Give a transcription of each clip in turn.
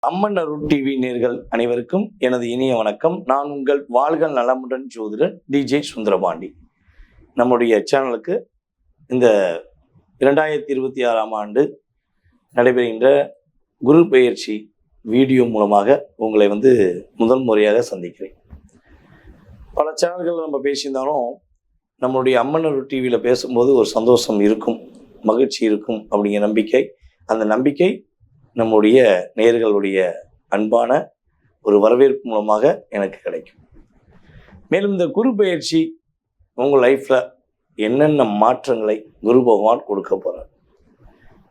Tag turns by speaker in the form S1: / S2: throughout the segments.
S1: அம்மன் அருள் TV நேர்கள் அனைவருக்கும் எனது இனிய வணக்கம். நான் உங்கள் வாழ்க நலமுடன் ஜோதிடர் DJ சுந்தரபாண்டி. நம்முடைய சேனலுக்கு இந்த 2026ஆம் ஆண்டு நடைபெறுகின்ற குரு பெயர்ச்சி வீடியோ மூலமாக உங்களை முதல் முறையாக சந்திக்கிறேன். பல சேனல்கள் நம்ம பேசியிருந்தாலும் நம்மளுடைய அம்மன் அருள் டிவியில் பேசும்போது ஒரு சந்தோஷம் இருக்கும், மகிழ்ச்சி இருக்கும் அப்படிங்கிற நம்பிக்கை. அந்த நம்பிக்கை நம்முடைய நேயர்களுடைய அன்பான ஒரு வரவேற்பு மூலமாக எனக்கு கிடைக்கும். மேலும் இந்த குரு பெயர்ச்சி உங்கள் லைஃப்பில் என்னென்ன மாற்றங்களை குரு பகவான் கொடுக்க போகிறார்,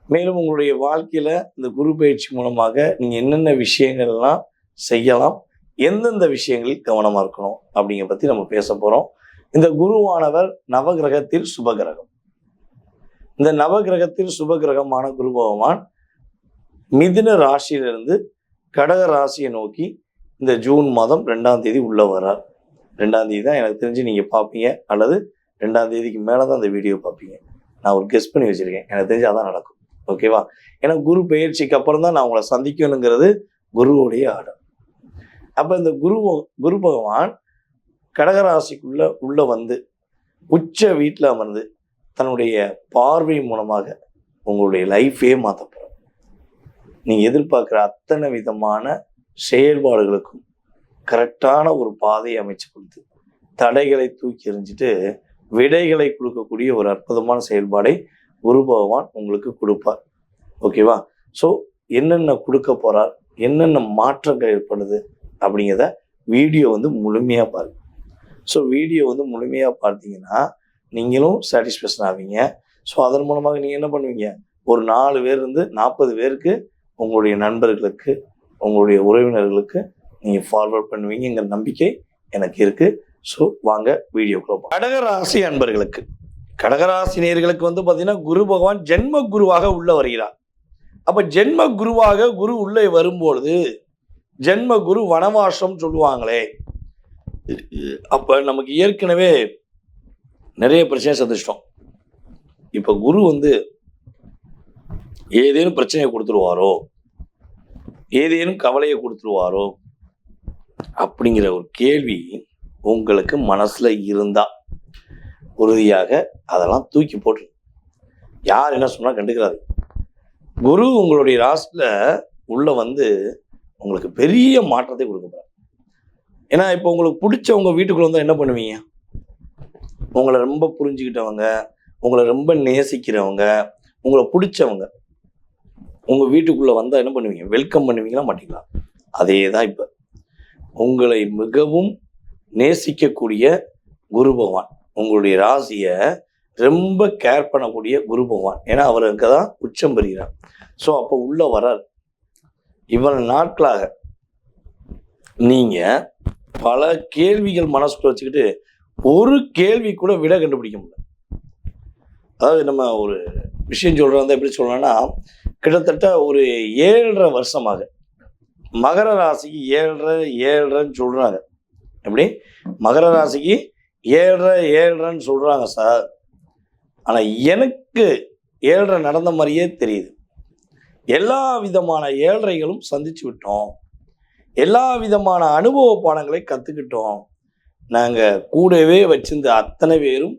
S1: மேலும் உங்களுடைய வாழ்க்கையில் இந்த குரு பயிற்சி மூலமாக நீங்கள் என்னென்ன விஷயங்கள்லாம் செய்யலாம், எந்தெந்த விஷயங்களில் கவனமாக இருக்கணும் அப்படிங்கிற பற்றி நம்ம பேச போகிறோம். இந்த குருவானவர் நவகிரகத்தில் சுபகிரகம். இந்த நவகிரகத்தில் சுபகிரகமான குரு பகவான் மிதுன ராசியிலிருந்து கடக ராசியை நோக்கி இந்த ஜூன் மாதம் 2ஆம் தேதி உள்ள வரார். 2ஆம் தேதி தான் எனக்கு தெரிஞ்சு நீங்கள் பார்ப்பீங்க, அல்லது 2ஆம் தேதிக்கு மேலே தான் அந்த வீடியோ பார்ப்பீங்க. நான் ஒரு கெஸ் பண்ணி வச்சுருக்கேன், எனக்கு தெரிஞ்சு அதான் நடக்கும். ஓகேவா? ஏன்னா குரு பெயர்ச்சிக்கு அப்புறம் தான் நான் உங்களை சந்திக்கணுங்கிறது குருவுடைய ஆர்டர். அப்போ இந்த குரு பகவான் கடகராசிக்குள்ள உள்ள உச்ச வீட்டில் அமர்ந்து தன்னுடைய பார்வை மூலமாக உங்களுடைய லைஃபே மாற்ற போகிறார். நீங்கள் எதிர்பார்க்குற அத்தனை விதமான செயல்பாடுகளுக்கும் கரெக்டான ஒரு பாதையை அமைச்சு கொடுத்து தடைகளை தூக்கி எறிஞ்சிட்டு விடைகளை கொடுக்கக்கூடிய ஒரு அற்புதமான செயல்பாடை குரு பகவான் உங்களுக்கு கொடுப்பார். ஓகேவா? ஸோ என்னென்ன கொடுக்க போகிறார், என்னென்ன மாற்றங்கள் ஏற்படுது அப்படிங்கிறத வீடியோ முழுமையாக பாருங்க. ஸோ வீடியோ முழுமையாக பார்த்தீங்கன்னா நீங்களும் சாட்டிஸ்ஃபேக்ஷன் ஆவீங்க. ஸோ அதன் மூலமாக நீங்கள் என்ன பண்ணுவீங்க, ஒரு 4 பேர்லேருந்து 40 பேருக்கு உங்களுடைய நண்பர்களுக்கு, உங்களுடைய உறவினர்களுக்கு நீங்கள் ஃபார்வர்ட் பண்ணுவீங்கிற நம்பிக்கை எனக்கு இருக்குது. ஸோ வாங்க வீடியோக்குள்ள போகலாம். கடகராசி அன்பர்களுக்கு, கடகராசி நேயர்களுக்கு பார்த்தீங்கன்னா குரு பகவான் ஜென்ம குருவாக உள்ள வருகிறார். அப்போ ஜென்ம குருவாக குரு உள்ளே வரும்பொழுது ஜென்ம குரு வனவாசம் சொல்லுவாங்களே, அப்போ நமக்கு ஏற்கனவே நிறைய பிரச்சனை சந்திச்சிட்டோம். இப்போ குரு ஏதேனும் பிரச்சனையை கொடுத்துருவாரோ, ஏதேனும் கவலையை கொடுத்துருவாரோ அப்படிங்கிற ஒரு கேள்வி உங்களுக்கு மனசுல இருந்தா உறுதியாக அதெல்லாம் தூக்கி போட்டு யார் என்ன சொன்னா கண்டுக்கிறாரு. குரு உங்களுடைய ராசியில உள்ள உங்களுக்கு பெரிய மாற்றத்தை கொடுக்க. ஏன்னா இப்போ உங்களுக்கு பிடிச்சவங்க வீட்டுக்குள்ள வந்தா என்ன பண்ணுவீங்க, உங்களை ரொம்ப புரிஞ்சுக்கிட்டவங்க, உங்களை ரொம்ப நேசிக்கிறவங்க, உங்களை பிடிச்சவங்க உங்கள் வீட்டுக்குள்ளே வந்தால் என்ன பண்ணுவீங்க, வெல்கம் பண்ணுவீங்களா மாட்டீங்களா? அதே தான் இப்போ உங்களை மிகவும் நேசிக்கக்கூடிய குரு பகவான், உங்களுடைய ராசியை ரொம்ப கேர் பண்ணக்கூடிய குரு பகவான், ஏன்னா அவருக்கு தான் உச்சம் பெறுகிறார். ஸோ அப்போ உள்ள வரார். இவ்வளவு நாட்களாக நீங்கள் பல கேள்விகள் மனசுக்குள்ள வச்சுக்கிட்டு ஒரு கேள்வி கூட விட கண்டுபிடிக்க முடியல. அதாவது நம்ம ஒரு விஷயம் சொல்கிறோம், எப்படி சொல்லலாம்னா கிட்டத்தட்ட ஒரு 7.5 வருஷமாக மகர ராசிக்கு 7.5 சொல்கிறாங்க. எப்படி மகர ராசிக்கு 7.5 சொல்கிறாங்க சார். ஆனால் எனக்கு 7.5 நடந்த மாதிரியே தெரியுது. எல்லா விதமான 7.5களும் சந்திச்சு விட்டோம், எல்லா விதமான அனுபவ பாடங்களை கற்றுக்கிட்டோம். நாங்கள் கூடவே வச்சிருந்த அத்தனை பேரும்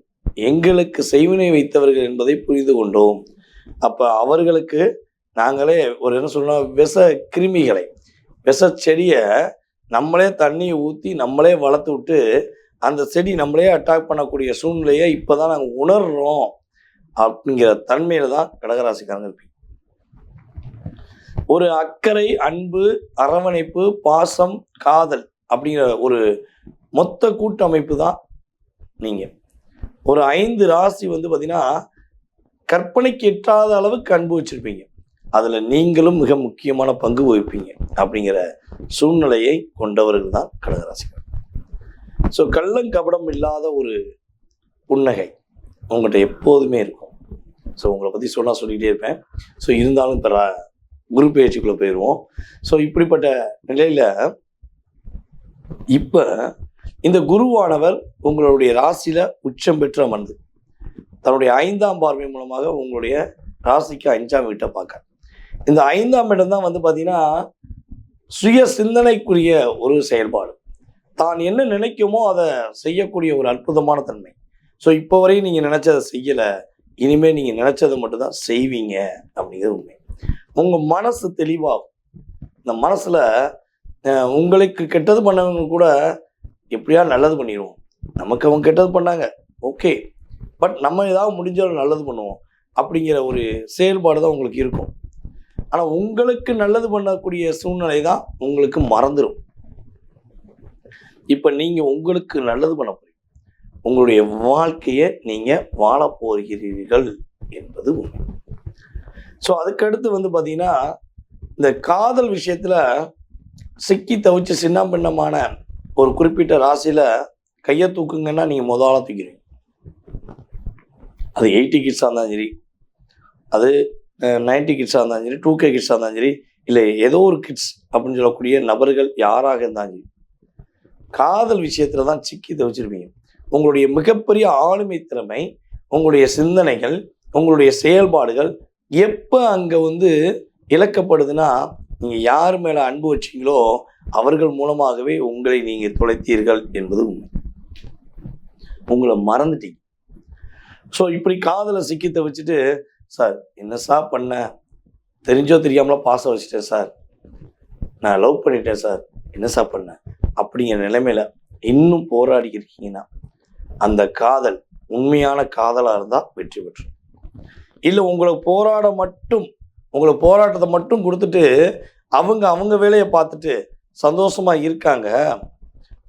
S1: எங்களுக்கு செய்வினை வைத்தவர்கள் என்பதை புரிந்து கொண்டோம். அப்போ அவர்களுக்கு நாங்களே ஒரு என்ன சொல்லணும், விஷ கிருமிகளை, விஷ செடியை நம்மளே தண்ணியை ஊற்றி நம்மளே வளர்த்து விட்டு அந்த செடி நம்மளே அட்டாக் பண்ணக்கூடிய சூழ்நிலையை இப்போ தான் நாங்கள் உணர்றோம் அப்படிங்கிற தன்மையில் தான் கடகராசிக்காரங்க இருப்பீங்க. ஒரு அக்கறை, அன்பு, அரவணைப்பு, பாசம், காதல் அப்படிங்கிற ஒரு மொத்த கூட்டமைப்பு தான் நீங்கள். ஒரு 5 ராசி பார்த்தீங்கன்னா கற்பனைக்கு எட்டாத அளவுக்கு அன்பு வச்சுருப்பீங்க. அதில் நீங்களும் மிக முக்கியமான பங்கு வகிப்பீங்க அப்படிங்கிற சூழ்நிலையை கொண்டவர்கள் தான் கடகராசிக்காரர். ஸோ கள்ளங்கபடம் இல்லாத ஒரு புன்னகை உங்கள்கிட்ட எப்போதுமே இருக்கும். ஸோ உங்களை பற்றி சொல்லிக்கிட்டே இருப்பேன். ஸோ இருந்தாலும் இப்போ குரு பயிற்சிக்குள்ளே போயிடுவோம். ஸோ இப்படிப்பட்ட நிலையில் இப்போ இந்த குருவானவர் உங்களுடைய ராசியில் உச்சம் பெற்று அமர்ந்து தன்னுடைய 5ஆம் பார்வை மூலமாக உங்களுடைய ராசிக்கு 5ஆம் வீட்டை பார்க்க. இந்த 5ஆம் இடம் தான் பார்த்தீங்கன்னா சுய சிந்தனைக்குரிய ஒரு செயல்பாடு. தான் என்ன நினைக்குமோ அதை செய்யக்கூடிய ஒரு அற்புதமான தன்மை. ஸோ இப்போ வரையும் நீங்கள் நினச்சதை செய்யலை, இனிமேல் நீங்கள் நினச்சதை மட்டும்தான் செய்வீங்க அப்படிங்கிறது உண்மை. உங்கள் மனசு தெளிவாகும். இந்த மனசில் உங்களுக்கு கெட்டது பண்ணவங்க கூட எப்படியா நல்லது பண்ணிடுவோம். நமக்கு அவங்க கெட்டது பண்ணாங்க, ஓகே, பட் நம்ம ஏதாவது முடிஞ்சாலும் நல்லது பண்ணுவோம் அப்படிங்கிற ஒரு செயல்பாடு தான் உங்களுக்கு இருக்கும். ஆனால் உங்களுக்கு நல்லது பண்ணக்கூடிய சூழ்நிலை தான் உங்களுக்கு மறந்துடும். இப்போ நீங்கள் உங்களுக்கு நல்லது பண்ண போறீங்க, உங்களுடைய வாழ்க்கையை நீங்கள் வாழ போகிறீர்கள் என்பது உண்மை. ஸோ அதுக்கடுத்து பார்த்தீங்கன்னா, இந்த காதல் விஷயத்தில் சிக்கி தவிச்சு சின்னபின்னமான ஒரு குறிப்பிட்ட ராசியில் கையை தூக்குங்கன்னா நீங்கள் முதல்ல தூக்கிறீங்க. அது 80 கிட்ஸாக இருந்தாலும் சரி, அது 90 கிட்ஸாக இருந்தாலும் சரி, 2K கிட்ஸாக இருந்தாலும் சரி, இல்லை ஏதோ ஒரு கிட்ஸ் அப்படின்னு சொல்லக்கூடிய நபர்கள் யாராக இருந்தாலும் சரி, காதல் விஷயத்தில் தான் சிக்கி தவிச்சிருப்பீங்க. உங்களுடைய மிகப்பெரிய ஆளுமை திறமை, உங்களுடைய சிந்தனைகள், உங்களுடைய செயல்பாடுகள் எப்போ அங்கே இழக்கப்படுதுன்னா, நீங்கள் யார் மேலே அன்பு வச்சிங்களோ அவர்கள் மூலமாகவே உங்களை நீங்கள் தொலைத்தீர்கள் என்பது உண்மை. உங்களை மறந்துட்டீங்க. ஸோ இப்படி காதலை சிக்கி தவிச்சிட்டு, சார் என்ன சார் பண்ண, தெரிஞ்சோ தெரியாமலோ பாசம் வச்சுட்டேன் சார், நான் லவ் பண்ணிட்டேன் சார், என்ன சார் பண்ண அப்படிங்கிற நிலைமையில் இன்னும் போராடி இருக்கீங்கன்னா, அந்த காதல் உண்மையான காதலாக இருந்தால் வெற்றி பெற்று. இல்லை உங்களுக்கு போராட்டத்தை மட்டும் கொடுத்துட்டு அவங்க வேலையை பார்த்துட்டு சந்தோஷமாக இருக்காங்க,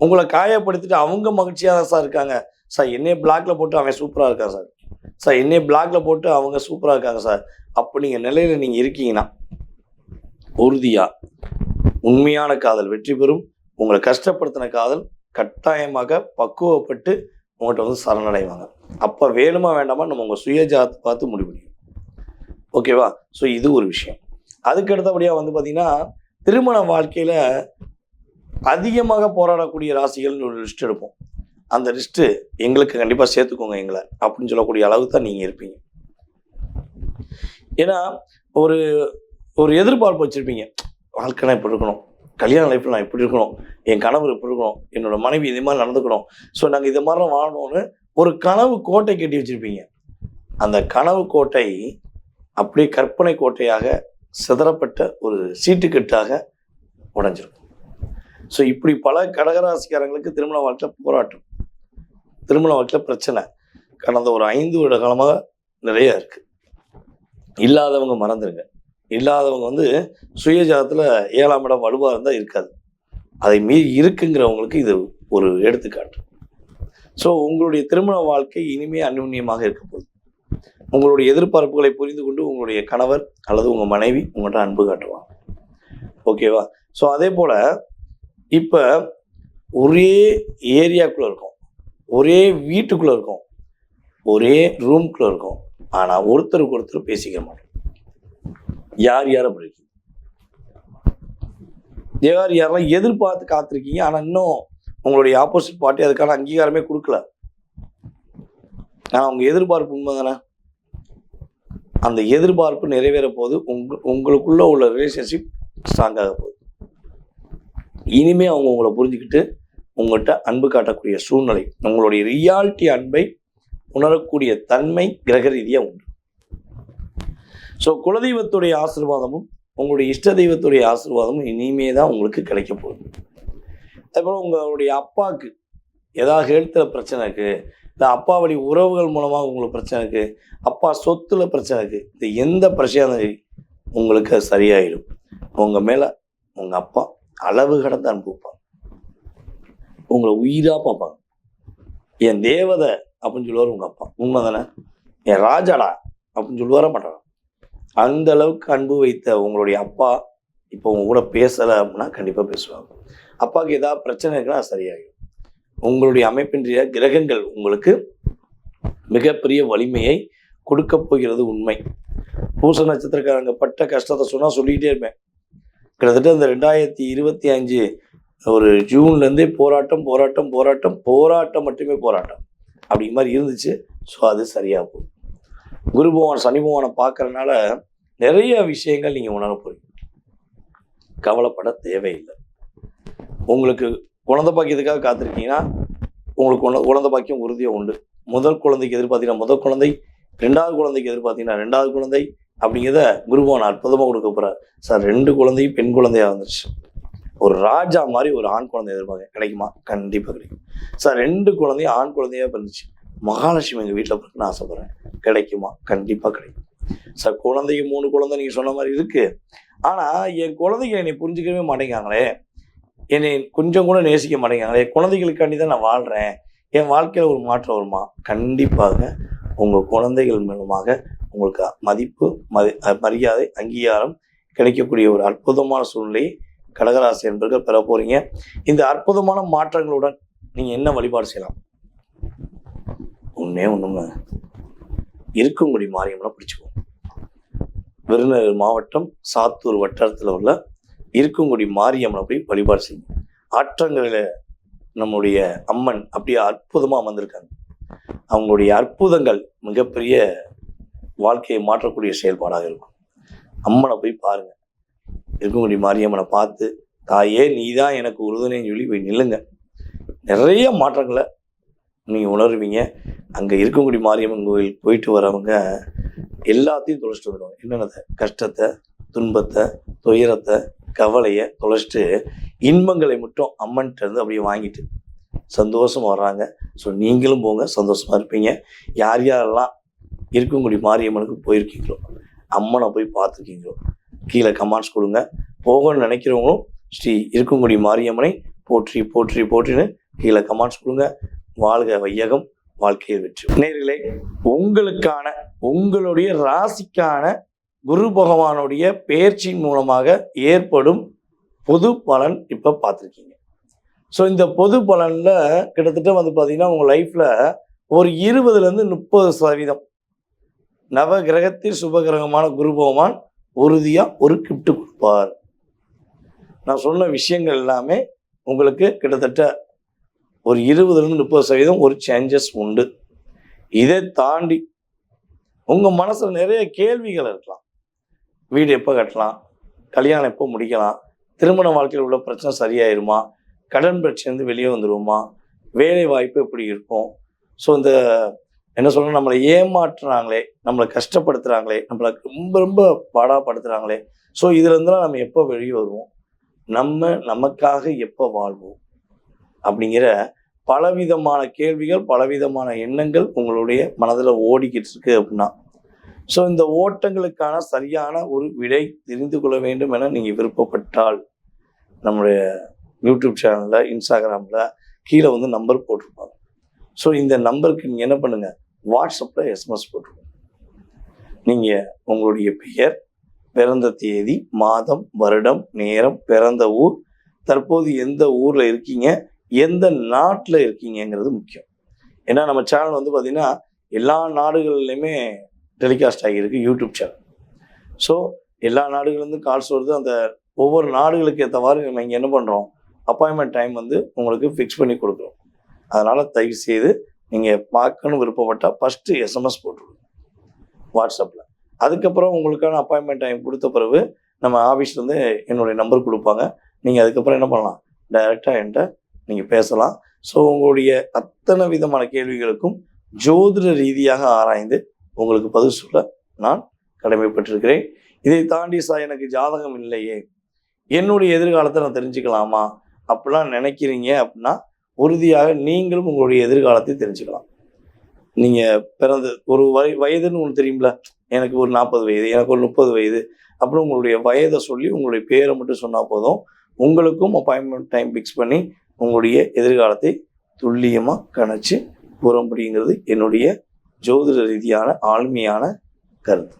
S1: உங்களை காயப்படுத்திட்டு அவங்க மகிழ்ச்சியாக தான் சார் இருக்காங்க, சார் என்னைய பிளாக்ல போட்டு அவன் சூப்பராக இருக்கான் சார், சார் என்னைய பிளாக்ல போட்டு அவங்க சூப்பராக இருக்காங்க சார் அப்படிங்கிற நிலையில் நீங்கள் இருக்கீங்கன்னா, உறுதியாக உண்மையான காதல் வெற்றி பெறும். உங்களை கஷ்டப்படுத்தின காதல் கட்டாயமாக பக்குவப்பட்டு உங்கள்கிட்ட சரணடைவாங்க. அப்போ வேணுமா வேண்டாமா நம்ம உங்கள் சுயஜாதத்தை பார்த்து முடிவு பண்ணிக்கணும். ஓகேவா? ஸோ இது ஒரு விஷயம். அதுக்கு அடுத்தபடியாக பார்த்தீங்கன்னா, திருமண வாழ்க்கையில் அதிகமாக போராடக்கூடிய ராசிகள்னு ஒரு லிஸ்ட் எடுப்போம். அந்த லிஸ்ட்டு எங்களுக்கு கண்டிப்பாக சேர்த்துக்கோங்க எங்களை அப்படின்னு சொல்லக்கூடிய அளவுக்கு தான் நீங்கள் இருப்பீங்க. ஏன்னா ஒரு ஒரு எதிர்பார்ப்பு வச்சுருப்பீங்க, வாழ்க்கைனா இப்படி இருக்கணும், கல்யாண லைஃப்பில் நான் இப்படி இருக்கணும், என் கணவர் இப்படி இருக்கணும், என்னோட மனைவி இதே மாதிரி நடந்துக்கணும், ஸோ நாங்கள் இது மாதிரிலாம் வாழணும்னு ஒரு கனவு கோட்டை கட்டி வச்சுருப்பீங்க. அந்த கனவு கோட்டை அப்படியே கற்பனை கோட்டையாக சிதறப்பட்ட ஒரு சீட்டுக்கட்டாக உடைஞ்சிருக்கும். ஸோ இப்படி பல கடகராசிக்காரங்களுக்கு திருமண வாழ்க்கையில் போராட்டம், திருமண வாழ்க்கையில் பிரச்சனை கடந்த ஒரு 5 வருட காலமாக நிறைய இருக்குது. இல்லாதவங்க மறந்துடுங்க. இல்லாதவங்க சுயஜாதத்தில் 7ஆம் இடம் வலுவாக இருந்தால் இருக்காது, அதை மீறி இருக்குங்கிறவங்களுக்கு இது ஒரு எடுத்துக்காட்டு. ஸோ உங்களுடைய திருமண வாழ்க்கை இனிமேல் அந்யுன்யமாக இருக்க போகுது. உங்களுடைய எதிர்பார்ப்புகளை புரிந்து கொண்டு உங்களுடைய கணவர் அல்லது உங்கள் மனைவி உங்கள்கிட்ட அன்பு காட்டுவாங்க. ஓகேவா? ஸோ அதே போல் இப்போ ஒரே ஏரியாக்குள்ளே இருக்கும், ஒரே வீட்டுக்குள்ளே இருக்கும், ஒரே ரூம்குள்ளே இருக்கும், ஆனால் ஒருத்தருக்கு ஒருத்தர் பேசிக்க மாட்டோம். யார் அப்படி இருக்கீங்க? யாரெல்லாம் எதிர்பார்த்து காத்திருக்கீங்க, ஆனால் இன்னும் உங்களுடைய ஆப்போசிட் பார்ட்டி அதுக்கான அங்கீகாரமே கொடுக்கல. ஆனால் உங்கள் எதிர்பார்ப்பு உண்மை தானே? அந்த எதிர்பார்ப்பு நிறைவேற போது உங்களுக்குள்ள உள்ள ரிலேஷன்ஷிப் ஸ்ட்ராங்காக போகுது. இனிமே அவங்க உங்களை புரிஞ்சுக்கிட்டு உங்கள்கிட்ட அன்பு காட்டக்கூடிய சூழ்நிலை, உங்களுடைய ரியாலிட்டி அன்பை உணரக்கூடிய தன்மை கிரக ரீதியாக உண்டு. ஸோ குலதெய்வத்துடைய ஆசீர்வாதமும் உங்களுடைய இஷ்ட தெய்வத்துடைய ஆசீர்வாதமும் இனிமே தான் உங்களுக்கு கிடைக்க போகுது. அதேபோல் உங்களுடைய அப்பாவுக்கு ஏதாவது ஹெல்த்தில் பிரச்சனை இருக்குது, இல்லை அப்பா வழி உறவுகள் மூலமாக உங்களுக்கு பிரச்சனை இருக்குது, அப்பா சொத்துல பிரச்சனை இருக்குது, இது எந்த பிரச்சனையும் சரி உங்களுக்கு அது சரியாயிடும். உங்கள் மேலே உங்கள் அப்பா அளவு கடந்து அனுப்புவாங்க, உங்களை உயிராக பார்ப்பாங்க. என் தேவதை அப்படின்னு சொல்லுவார் உங்கள் அப்பா, உண்மை தானே? என் ராஜாடா அப்படின்னு சொல்லுவார மாட்டாங்க. அந்த அளவுக்கு அன்பு வைத்த உங்களுடைய அப்பா இப்போ உங்க கூட பேசலை அப்படின்னா கண்டிப்பாக பேசுவாங்க. அப்பாவுக்கு ஏதாவது பிரச்சனை இருக்குன்னா சரியாகும். உங்களுடைய அமைப்பின்றைய கிரகங்கள் உங்களுக்கு மிகப்பெரிய வலிமையை கொடுக்க போகிறது உண்மை. பூச நட்சத்திரக்காரங்க பட்ட கஷ்டத்தை சொன்னால் சொல்லிக்கிட்டே இருப்பேன். கிட்டத்தட்ட இந்த 2025 ஒரு ஜூன்லேருந்தே போராட்டம் போராட்டம் போராட்டம் போராட்டம் மட்டுமே போராட்டம் அப்படி மாதிரி இருந்துச்சு. ஸோ அது சரியாக போகுது. குரு பகவான் சனி பகவானை பார்க்கறதுனால நிறைய விஷயங்கள் நீங்கள் உணர போறீங்க. கவலைப்பட தேவையில்லை. உங்களுக்கு குழந்தை பாக்கியத்துக்காக காத்திருக்கீங்கன்னா உங்களுக்கு குழந்தை பாக்கியம் உறுதியாக உண்டு. முதல் குழந்தைக்கு எதிர்பார்த்தீங்கன்னா முதல் குழந்தை, 2வது குழந்தைக்கு எதிர்பார்த்தீங்கன்னா 2வது குழந்தை அப்படிங்கிறத குருபவன் அற்புதமாக கொடுக்க போகிறார். சார் 2 குழந்தையும் பெண் குழந்தையாக வந்துருச்சு. ஒரு ராஜா மாதிரி ஒரு ஆண் குழந்தை எதிர்பார்க்க கிடைக்குமா? கண்டிப்பாக கிடைக்கும். சார் 2 குழந்தையும் ஆண் குழந்தையாக பிறந்துச்சு, மகாலட்சுமி எங்கள் வீட்டில் பிறக்குன்னு ஆசைப்படுறேன், கிடைக்குமா? கண்டிப்பாக கிடைக்கும். சார் குழந்தைக்கு 3 குழந்தை நீங்கள் சொன்ன மாதிரி இருக்குது, ஆனால் என் குழந்தைங்க என்னை புரிஞ்சுக்கவே மாட்டேங்காங்களே, என்னை கொஞ்சம் கூட நேசிக்க மாட்டேங்காங்களே, குழந்தைகளுக்காண்டி தான் நான் வாழ்கிறேன், என் வாழ்க்கையில் ஒரு மாற்றம் வருமா? கண்டிப்பாக உங்கள் குழந்தைகள் மூலமாக உங்களுக்கு மதிப்பு, மரியாதை, அங்கீகாரம் கிடைக்கக்கூடிய ஒரு அற்புதமான சூழ்நிலையை கடகராசி என்பர்கள் பெற போறீங்க. இந்த அற்புதமான மாற்றங்களுடன் நீங்கள் என்ன வழிபாடு செய்யலாம்? ஒன்றுங்க, இருக்குங்குடி மாரியம்மனை பிடிச்சிக்கோங்க. விருதுநகர் மாவட்டம் சாத்தூர் வட்டாரத்தில் உள்ள இருக்குங்குடி மாரியம்மனை போய் வழிபாடு செய்யுங்க. ஆற்றங்களில் நம்முடைய அம்மன் அப்படியே அற்புதமாக அமர்ந்திருக்காங்க. அவங்களுடைய அற்புதங்கள் மிகப்பெரிய வாழ்க்கையை மாற்றக்கூடிய செயல்பாடாக இருக்கும். அம்மனை போய் பாருங்க, இருக்குங்குடி மாரியம்மனை பார்த்து, தாயே நீ தான் எனக்கு உறுதுணைன்னு சொல்லி போய் நில்லுங்க. நிறைய மாற்றங்களை நீங்கள் உணர்வீங்க. அங்கே இருக்குங்குடி மாரியம்மன் கோயில் போயிட்டு வரவங்க எல்லாத்தையும் தொலைச்சிட்டு வந்துடுவாங்க. என்னென்னதை? கஷ்டத்தை, துன்பத்தை, துயரத்தை, கவலையை தொலைச்சிட்டு இன்பங்களை மட்டும் அம்மன்கிட்ட இருந்து அப்படியே வாங்கிட்டு சந்தோஷமாக வர்றாங்க. ஸோ நீங்களும் போங்க, சந்தோஷமாக இருப்பீங்க. யார் யாரெல்லாம் இருக்குங்குடி மாரியம்மனுக்கு போயிருக்கீங்களோ, அம்மனை போய் பார்த்துருக்கீங்களோ, கீழே கமெண்ட்ஸ் கொடுங்க. போகணும்னு நினைக்கிறவங்களும் ஸ்ரீ இருக்குங்குடி மாரியம்மனை போற்றி போற்றி போற்றின்னு கீழே கமெண்ட்ஸ் கொடுங்க. வாழ்க வையகம், வாழ்க்கையில் வெற்றி. நேயர்களே, உங்களுக்கான உங்களுடைய ராசிக்கான குரு பகவானுடைய பெயர்ச்சியின் மூலமாக ஏற்படும் பொது பலன் இப்போ பார்த்துருக்கீங்க. ஸோ இந்த பொது பலனில் கிட்டத்தட்ட வந்து பார்த்தீங்கன்னா உங்கள் லைஃப்பில் ஒரு 20-30% நவ கிரகத்தில் சுபகிரகமான குரு பகவான் உறுதியாக ஒரு கிஃப்ட் கொடுப்பார். நான் சொன்ன விஷயங்கள் எல்லாமே உங்களுக்கு கிட்டத்தட்ட ஒரு 20-30% ஒரு சேஞ்சஸ் உண்டு. இதை தாண்டி உங்கள் மனசில் நிறைய கேள்விகள் இருக்கலாம். வீடு எப்போ கட்டலாம், கல்யாணம் எப்போ முடிக்கலாம், திருமண வாழ்க்கையில் உள்ள பிரச்சனை சரியாயிருமா, கடன் பிரச்சனை வெளியே வந்துடுவோமா, வேலை வாய்ப்பு எப்படி இருக்கும், ஸோ இந்த என்ன சொல்கிறோம், நம்மளை ஏமாற்றுறாங்களே, நம்மளை கஷ்டப்படுத்துகிறாங்களே, நம்மளை ரொம்ப ரொம்ப பாடாப்படுத்துகிறாங்களே, ஸோ இதுலேருந்துலாம் நம்ம எப்போ வெளியே வருவோம், நமக்காக எப்போ வாழ்வோம் அப்படிங்கிற பலவிதமான கேள்விகள், பலவிதமான எண்ணங்கள் உங்களுடைய மனதில் ஓடிக்கிட்டு இருக்கு அப்படின்னா, ஸோ இந்த ஓட்டங்களுக்கான சரியான ஒரு விடை தெரிந்து கொள்ள வேண்டும் என நீங்கள் விருப்பப்பட்டால் நம்முடைய யூடியூப் சேனலில், இன்ஸ்டாகிராமில் கீழே வந்து நம்பர் போட்டிருப்பாங்க. ஸோ இந்த நம்பருக்கு நீங்கள் என்ன பண்ணுங்கள், வாட்ஸ்அப்பில் எஸ்எம்எஸ் போட்டுருங்க. நீங்கள் உங்களுடைய பெயர், பிறந்த தேதி, மாதம், வருடம், நேரம், பிறந்த ஊர், தற்போது எந்த ஊரில் இருக்கீங்க, எந்த நாட்டில் இருக்கீங்கிறது முக்கியம். ஏன்னா நம்ம சேனல் வந்து பார்த்திங்கன்னா எல்லா நாடுகள்லையுமே டெலிகாஸ்ட் ஆகியிருக்கு யூடியூப் சேனல். ஸோ எல்லா நாடுகள்லேருந்து கால்ஸ் வருது. அந்த ஒவ்வொரு நாடுகளுக்கு ஏற்றவாறு நம்ம இங்கே என்ன பண்ணுறோம், அப்பாயின்மெண்ட் டைம் வந்து உங்களுக்கு ஃபிக்ஸ் பண்ணி கொடுக்குறோம். அதனால் தயவு செய்து நீங்கள் பார்க்கணும் விருப்பப்பட்டால் ஃபஸ்ட்டு எஸ்எம்எஸ் போட்டுருங்க வாட்ஸ்அப்பில். அதுக்கப்புறம் உங்களுக்கான அப்பாயின்மெண்ட் டைம் கொடுத்த பிறகு நம்ம ஆஃபீஸ்லேருந்து என்னுடைய நம்பர் கொடுப்பாங்க. நீங்கள் அதுக்கப்புறம் என்ன பண்ணலாம், டைரெக்டாக என்கிட்ட நீங்கள் பேசலாம். ஸோ உங்களுடைய அத்தனை விதமான கேள்விகளுக்கும் ஜோதிட ரீதியாக ஆராய்ந்து உங்களுக்கு பதில் சொல்ல நான் கடமைப்பட்டிருக்கிறேன். இதை தாண்டி எனக்கு ஜாதகம் இல்லையே, என்னுடைய எதிர்காலத்தை நான் தெரிஞ்சுக்கலாமா அப்படிலாம் நினைக்கிறீங்க அப்படின்னா உறுதியாக நீங்களும் உங்களுடைய எதிர்காலத்தை தெரிஞ்சுக்கலாம். நீங்கள் பிறந்த ஒரு வயதுன்னு ஒன்று தெரியுங்களா, எனக்கு ஒரு 40 வயது, எனக்கு ஒரு 30 வயது அப்படின்னு உங்களுடைய வயதை சொல்லி உங்களுடைய பேரை மட்டும் சொன்னால் போதும். உங்களுக்கும் அப்பாயின்மெண்ட் டைம் ஃபிக்ஸ் பண்ணி உங்களுடைய எதிர்காலத்தை துல்லியமாக கணிச்சு கூற முடியுங்கிறது என்னுடைய ஜோதிட ரீதியான ஆழ்மையான கருத்து.